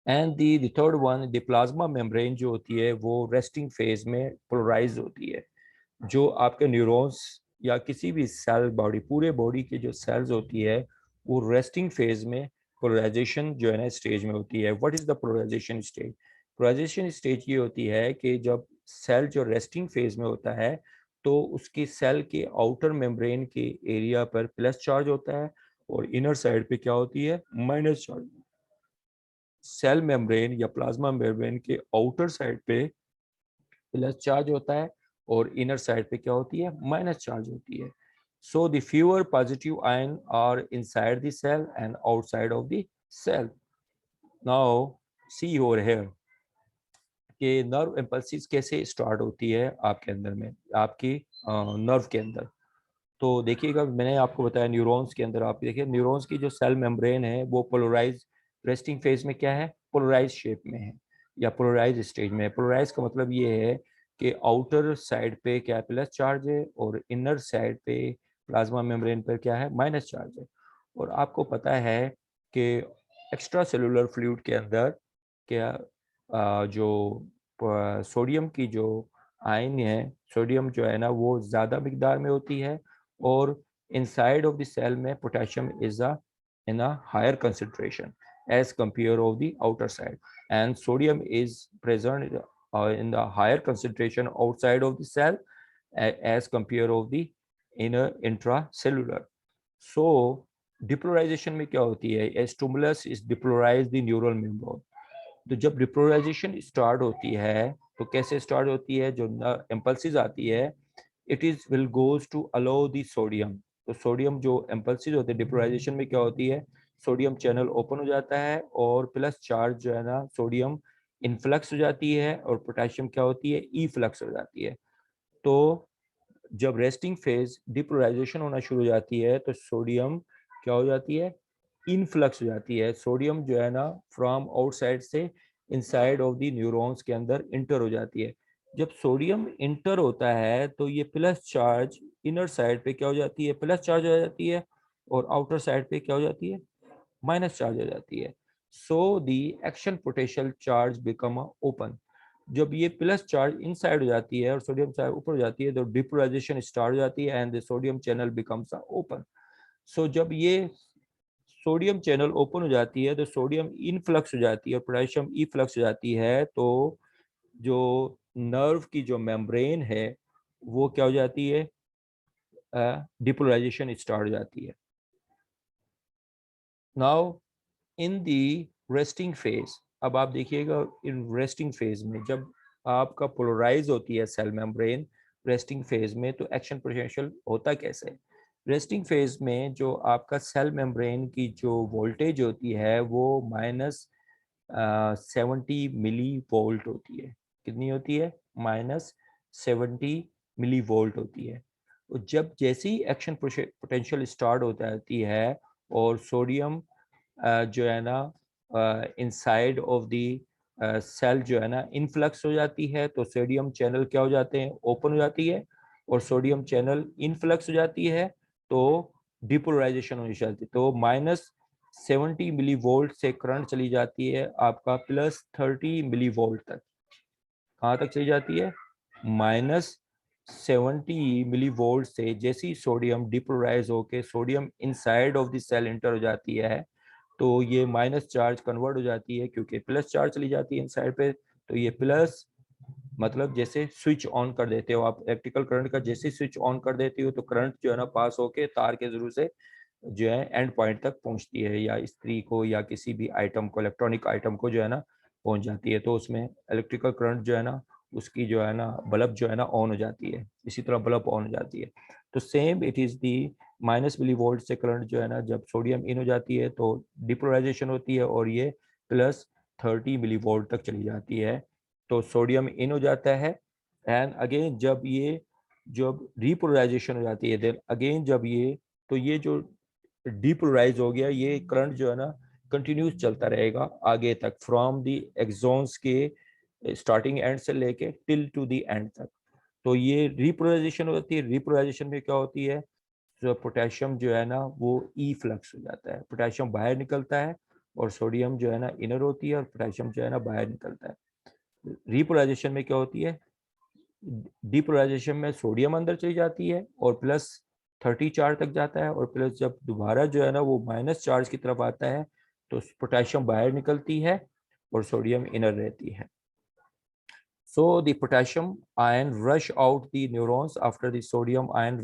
And the third one, the plasma membrane जो होती है वो resting phase में polarize होती है। जो आपके neurons या किसी भी सेल बॉडी, पूरे बॉडी के जो सेल्स होती है, वो रेस्टिंग फेज में पोलराइजेशन जो है ना स्टेज में होती है। What is the polarisation stage? Polarisation stage ये होती है कि जब सेल जो रेस्टिंग फेज में होता है, तो उसकी सेल के आउटर मेम्ब्रेन के एरिया पर प्लस चार्ज होता है, और इनर साइड पे क्या होती है? Minus charge. सेल मेम्ब्रेन या प्लाज्मा मेम्ब्रेन के आउटर साइड पे प्लस चार्ज होता है और इनर साइड पे क्या होती है, माइनस चार्ज होती है. So the fewer positive ion are inside the cell and outside of the cell. Now see over here कि नर्व इम्पल्सिस कैसे स्टार्ट होती है आपके अंदर में, आपकी नर्व के अंदर. तो देखिएगा, मैंने आपको बताया न्यूरॉन्स के अंदर, आप देखिए न्यूरॉन्स की जो सेल मेम्ब्रेन है वो पोलराइज, रेस्टिंग फेज में क्या है, पोलराइज शेप में है या पोलराइज स्टेज में है. पोलराइज का मतलब ये है कि आउटर साइड पे क्या प्लस चार्ज है और इनर साइड पे प्लाज्मा मेम्ब्रेन पर क्या है, माइनस चार्ज है. और आपको पता है कि एक्स्ट्रा सेलुलर फ्लूइड के अंदर क्या जो सोडियम की जो आयन है, सोडियम जो है ना वो ज़्यादा मिकदार में होती है और inside of the cell में potassium is in a higher concentration as compared of the outer side, and sodium is present in the higher concentration outside of the cell as compared of the inner intracellular. So depolarization में क्या होती है, a stimulus is depolarize the neural membrane. तो जब depolarisation start होती है तो कैसे स्टार्ट होती है, जो इम्पल्सिस आती है, it is will goes to allow the sodium. तो सोडियम जो इम्पल्सिस होते हैं डिपोलराइजेशन में क्या होती है, सोडियम चैनल ओपन हो जाता है और प्लस चार्ज जो है ना सोडियम इनफ्लक्स हो जाती है और पोटेशियम क्या होती है, ई फ्लक्स हो जाती है. तो जब रेस्टिंग फेज डिपोलराइजेशन होना शुरू हो जाती है तो सोडियम क्या हो जाती है, इनफ्लक्स हो जाती है. सोडियम जो है ना फ्रॉम आउटसाइड से इनसाइड ऑफ द न्यूरॉन्स के अंदर इंटर हो जाती है. जब सोडियम इंटर होता है तो ये प्लस चार्ज इनर साइड पे क्या हो जाती है, प्लस चार्ज हो जाती है और आउटर साइड पे क्या हो जाती है, माइनस चार्ज हो जाती है. So the action potential charge become open. जब ये प्लस चार्ज इनसाइड हो जाती है और सोडियम साइड ऊपर हो जाती है तो डिपोलराइजेशन स्टार्ट हो जाती है and the sodium channel becomes open. So जब ये सोडियम चैनल ओपन हो जाती है तो सोडियम इनफ्लक्स हो जाती है और पोटेशियम ई फ्लक्स हो जाती है. तो जो नर्व की जो मेम्ब्रेन है वो क्या हो जाती है, डिपोलराइजेशन स्टार्ट हो जाती है. Now in the resting phase, अब आप देखिएगा इन रेस्टिंग फेज में जब आपका पोलराइज होती है सेल मेम्ब्रेन रेस्टिंग फेज में, तो एक्शन पोटेंशियल होता कैसे है. रेस्टिंग फेज में जो आपका सेल मेम्ब्रेन की जो वोल्टेज होती है वो -70 मिली वोल्ट होती है. कितनी होती है, -70 मिली वोल्ट होती है. और जब जैसे ही एक्शन पोटेंशियल स्टार्ट हो जाती है और सोडियम जो है ना इनसाइड ऑफ द सेल जो है ना इनफ्लक्स हो जाती है तो सोडियम चैनल क्या हो जाते हैं, ओपन हो जाती है और सोडियम चैनल इनफ्लक्स हो जाती है तो डिपोलराइजेशन हो जाती है. तो -70 मिली वोल्ट से करंट चली जाती है आपका +30 मिली वोल्ट तक. कहाँ तक चली जाती है, -70 मिली वोल्ट से जैसे ही सोडियम डिपोलराइज होके sodium inside of the cell enter हो जाती है तो ये माइनस चार्ज कन्वर्ट हो जाती है क्योंकि प्लस चार्ज चली जाती है इनसाइड पे. तो ये प्लस मतलब जैसे स्विच ऑन कर देते हो आप इलेक्ट्रिकल करंट का, जैसे स्विच ऑन कर देती हो तो करंट जो है ना पास होके तार के जरूर से जो है एंड पॉइंट तक पहुंचती है या स्त्री को या किसी भी आइटम को, इलेक्ट्रॉनिक आइटम को जो है ना पहुंच जाती है. तो उसमें इलेक्ट्रिकल करंट जो है ना उसकी जो है ना बल्ब जो है ना ऑन हो जाती है, इसी तरह बल्ब ऑन हो जाती है. तो same it is the minus millivolt से करंट जो है ना जब सोडियम इन हो जाती है तो डिपोलराइजेशन होती है और ये +30 मिली वोल्ट तक चली जाती है. तो सोडियम इन हो जाता है एंड अगेन जब रिपोलराइजेशन हो जाती है देन अगेन जब ये, तो ये जो डिपोलराइज हो गया ये करंट जो है ना कंटिन्यूस चलता रहेगा आगे तक फ्रॉम दी एक्सॉन्स के स्टार्टिंग एंड से लेके टिल टू दी एंड तक. तो ये रिपोलराइजेशन होती है. रिपोलराइजेशन में क्या होती है, जो पोटेशियम जो है ना वो ई फ्लक्स हो जाता है, पोटेशियम बाहर निकलता है और सोडियम जो है ना इनर होती है और पोटेशियम जो है ना बाहर निकलता है. रिपोलराइजेशन में क्या होती है, डिपोलराइजेशन में सोडियम अंदर चली जाती है और +30 चार्ज तक जाता है और प्लस जब दोबारा जो है ना वो माइनस चार्ज की तरफ आता है तो पोटेशियम बाहर निकलती है और सोडियम इनर रहती है. So the potassium ion rush out the neurons after the sodium ion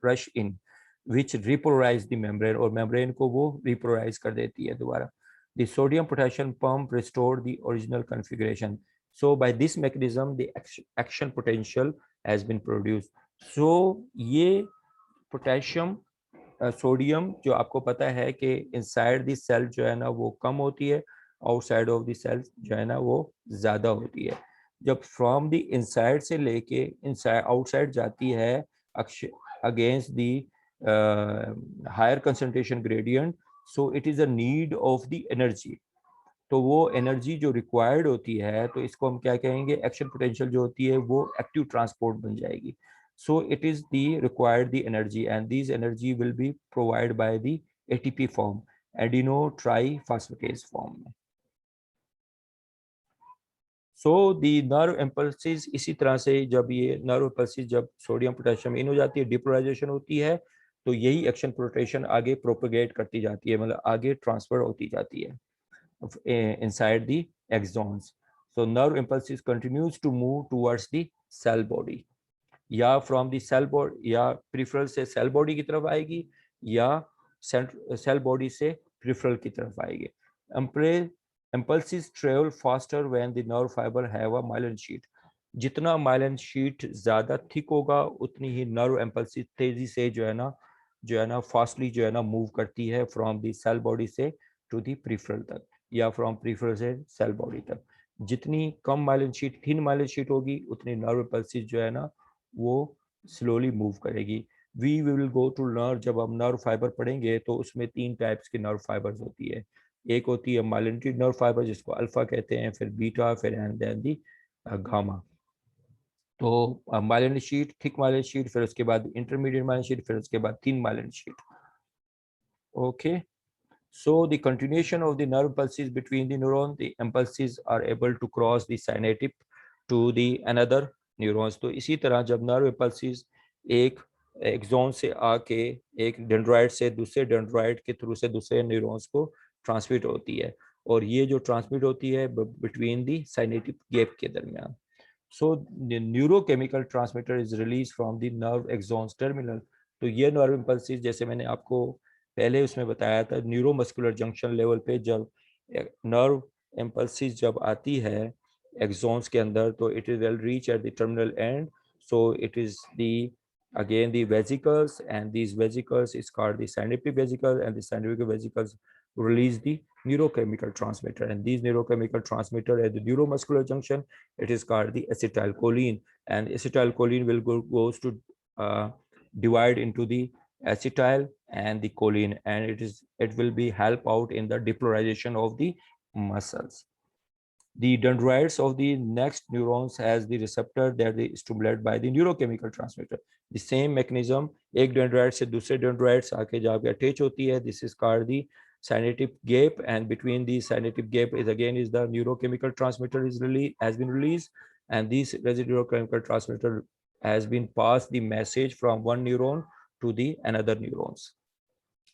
rush in, which repolarize the membrane और membrane को वो repolarize कर देती है दोबारा. The sodium potassium pump restored the original configuration. So by this mechanism, the action potential has been produced. So ये potassium sodium जो आपको पता है कि इनसाइड द सेल जो है ना वो कम होती है, आउटसाइड ऑफ द सेल जो है ना वो ज़्यादा होती है. जब फ्रॉम द इनसाइड से लेके इनसाइड आउटसाइड जाती है against the higher concentration gradient, so it is a need of the energy. तो वो एनर्जी जो रिक्वायर्ड होती है, तो इसको हम क्या कहेंगे, एक्शन पोटेंशियल जो होती है वो एक्टिव ट्रांसपोर्ट बन जाएगी. So it is the required the energy and this energy will be provide by the ATP form, adeno try phosphatase form में. सो दी नर्व इम्पल्सिस, इसी तरह से जब ये नर्व इम्पल्सिस जब सोडियम पोटेशियम इन हो जाती है, डिपोलराइजेशन होती है, तो यही एक्शन पोटेंशियल आगे प्रोपेगेट करती जाती है, मतलब आगे ट्रांसफर होती जाती है inside the axons. So nerve impulses continues to move towards the cell body, या from the cell body या peripheral से cell body की तरफ आएगी, या cell body से peripheral की तरफ आएगी. Impulses travel faster when the nerve fiber have a myelin sheet. जितना myelin sheet ज़्यादा थिक होगा उतनी ही nerve impulses तेजी से जो है ना फास्टली जो है ना मूव करती है फ्रॉम दी सेल बॉडी से टू दी प्रीफरल तक, या फ्रॉम प्रीफरल से सेल बॉडी तक. जितनी कम myelin sheath, thin myelin sheath होगी, उतनी नर्व इम्पल्सिस जो है ना वो स्लोली मूव करेगी. We will go to nerve, जब हम नर्व फाइबर पढ़ेंगे तो उसमें 3 टाइप्स की नर्व फाइबर्स होती है. एक होती है माइलिनेटेड नर्व फाइबर जिसको अल्फा कहते हैं, फिर बीटा, फिर एंड देन दी गामा. तो myelin sheath, thick myelin sheath, फिर उसके बाद इंटरमीडिएट माइलिन शीट, फिर उसके बाद thin myelin sheath. Okay. So the continuation of the nerve impulses between the neuron, the impulses are able to cross the synaptic to the another neurons. तो इसी तरह जब nerve impulses एक axon से आके एक डेंड्राइट से दूसरे डेंड्राइट के थ्रू से दूसरे न्यूरॉन्स को ट्रांसमिट होती है, और ये जो ट्रांसमिट होती है बिटवीन दी साइनेटिक गैप के दरमियान. So neurochemical transmitter is release from the nerve axons terminal. तो ये नर्व इम्पल्सिस जैसे मैंने आपको पहले उसमें बताया था, न्यूरोमस्कुलर जंक्शन लेवल पे जब नर्व इम्पल्सिस जब आती है एक्सॉन्स के अंदर, तो it is will reach at the terminal and. So it is the again the vesicles, and these vesicles is called the synaptic vesicle, and the synaptic vesicles release the neurochemical transmitter, and these neurochemical transmitter at the neuromuscular junction, it is called the acetylcholine, and acetylcholine will goes to divide into the acetyl and the choline, and it will be help out in the depolarization of the muscles. The dendrites of the next neurons has the receptor that is stimulated by the neurochemical transmitter. The same mechanism, एक dendrite से दूसरे dendrites आके जाके attach होती है. This is called the synaptic gap, and between the synaptic gap is again is the neurochemical transmitter has been released, and this residual chemical transmitter has been passed the message from one neuron to the another neurons,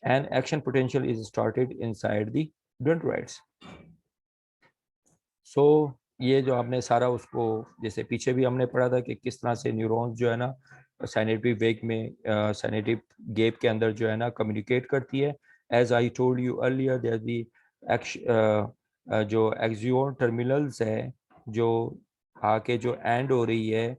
and action potential is started inside the dendrites. सो ये जो आपने सारा उसको, जैसे पीछे भी हमने पढ़ा था कि किस तरह से न्यूरॉन्स जो है ना साइनेटिक वेग में साइनेटिक गैप के अंदर जो है ना कम्युनिकेट करती है. As I told you earlier, there the जो एक्सियोन टर्मिनल्स है जो आके जो एंड हो रही है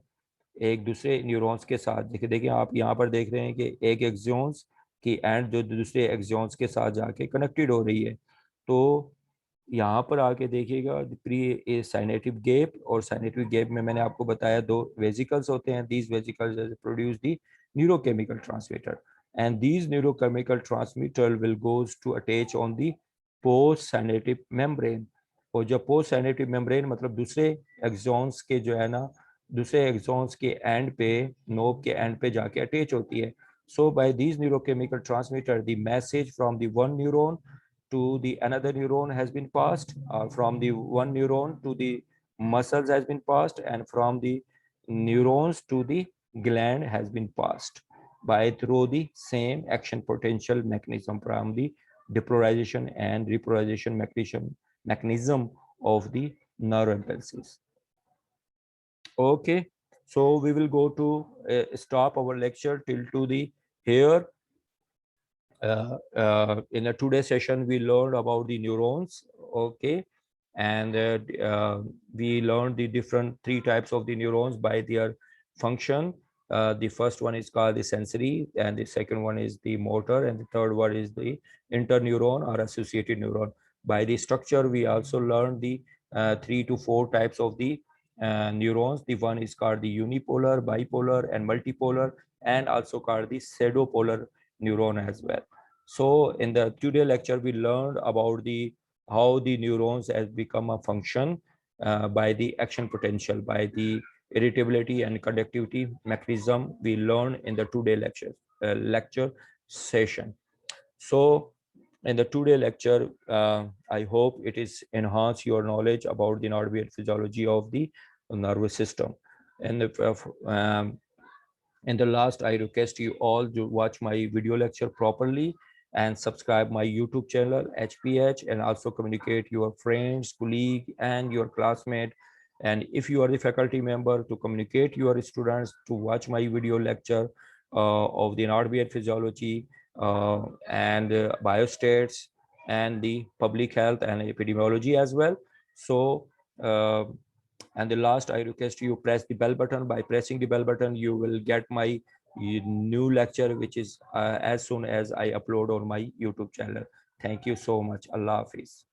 एक दूसरे न्यूरॉन्स के साथ. देखिए आप यहाँ पर देख रहे हैं कि एक एक्सियोन्स की एंड जो दूसरे एक्सियोन्स के साथ जाके कनेक्टेड हो रही है. तो यहाँ पर आके देखिएगा प्री साइनेटिक गैप, और साइनेटिक गैप में मैंने आपको बताया 2 वेसिकल्स होते हैं. These vesicles produce the neurochemical transmitter, and these neurochemical transmitter will goes to attach on the postsynaptic membrane. और जब पोस्ट साइनेटिक मेम्ब्रेन मतलब दूसरे एक्सॉन्स के जो है ना दूसरे एक्सॉन्स के एंड पे, नोब के एंड पे जाके अटैच होती है. So by these neurochemical transmitter the message from the one neuron to the another neuron has been passed, from the one neuron to the muscles has been passed, and from the neurons to the gland has been passed by through the same action potential mechanism from the depolarization and repolarization mechanism of the nerve impulses. Okay, so we will go to stop our lecture till to the here. In the today's session, we learned about the neurons, okay, and we learned the different three types of the neurons by their function. The first one is called the sensory, and the second one is the motor, and the third one is the interneuron or associated neuron. By the structure, we also learned the 3 to 4 types of the neurons. The one is called the unipolar, bipolar, and multipolar, and also called the pseudopolar neuron as well. So in the today lecture, we learned about the how the neurons has become a function by the action potential, by the irritability and conductivity mechanism we learned in the today lecture session. So in the today lecture, I hope it is enhance your knowledge about the anatomy and physiology of the nervous system. And in the last, I request you all to watch my video lecture properly and subscribe my YouTube channel HPH, and also communicate your friends, colleague, and your classmate. And if you are the faculty member, to communicate your students to watch my video lecture of the anatomy and physiology and biostats and the public health and epidemiology as well. So uh, and the last, I request you press the bell button. By pressing the bell button, you will get my new lecture, which is as soon as I upload on my YouTube channel. Thank you so much. Allah Hafiz.